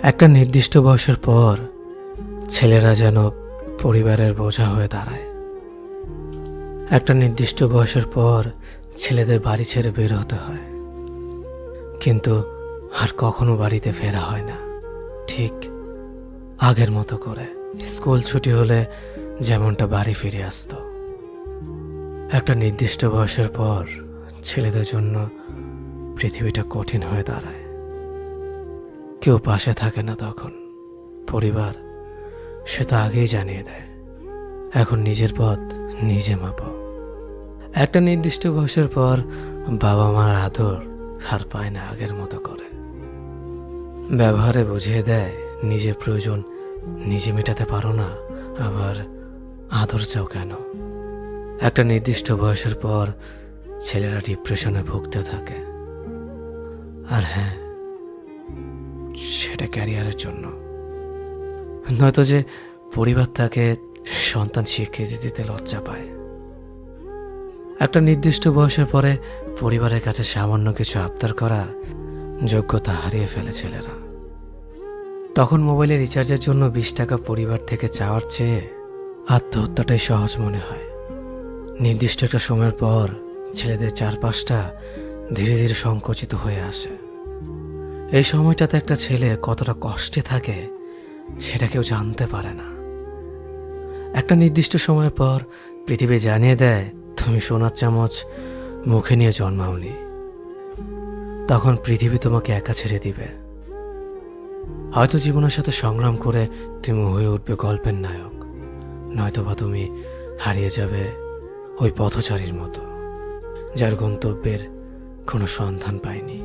একটা নির্দিষ্ট বয়সের পর ছেলেরা যেন পরিবারের বোঝা হয়ে দাঁড়ায়। একটা নির্দিষ্ট বয়সের পর ছেলেদের বাড়ি ছেড়ে বের হতে হয়, কিন্তু আর কখনো বাড়িতে ফেরা হয় না ঠিক আগের মতো করে। স্কুল ছুটি হলে যেমনটা বাড়ি ফিরে আসতো। একটা নির্দিষ্ট বয়সের পর ছেলেদের জন্য পৃথিবীটা কঠিন হয়ে দাঁড়ায়। কেউ পাশে থাকে না তখন। পরিবার সে তো আগেই জানিয়ে দেয়, এখন নিজের পথ নিজে মাপো। একটা নির্দিষ্ট বয়সের পর বাবা মার আদর আর পায় না আগের মতো করে। ব্যবহারে বুঝিয়ে দেয় নিজের প্রয়োজন নিজে মেটাতে পারো না, আবার আদর চাও কেন। একটা নির্দিষ্ট বয়সের পর ছেলেরা ডিপ্রেশনে ভুগতে থাকে। আর হ্যাঁ, সেটা ক্যারিয়ারের জন্য, নয়তো যে পরিবার তাকে সন্তান স্বীকৃতি দিতে লজ্জা পায়। একটা নির্দিষ্ট বয়সের পরে পরিবারের কাছে সামান্য কিছু আবদার করার যোগ্যতা হারিয়ে ফেলে ছেলেরা। তখন মোবাইলে রিচার্জের জন্য 20 টাকা পরিবার থেকে চাওয়ার চেয়ে আত্মহত্যাটাই সহজ মনে হয়। নির্দিষ্ট একটা সময়ের পর ছেলেদের চারপাশটা ধীরে ধীরে সংকুচিত হয়ে আসে। এই সময়টাতে একটা ছেলে কতটা কষ্টে থাকে সেটা কেউ জানতে পারে না। একটা নির্দিষ্ট সময় পর পৃথিবী জানিয়ে দেয় তুমি সোনার চামচ মুখে নিয়ে জন্মাওনি। তখন পৃথিবী তোমাকে একা ছেড়ে দিবে। হয়তো জীবনের সাথে সংগ্রাম করে তুমি হয়ে উঠবে গল্পের নায়ক, নয়তোবা তুমি হারিয়ে যাবে ওই পথচারীর মতো যার গন্তব্যের কোনো সন্ধান পায়নি।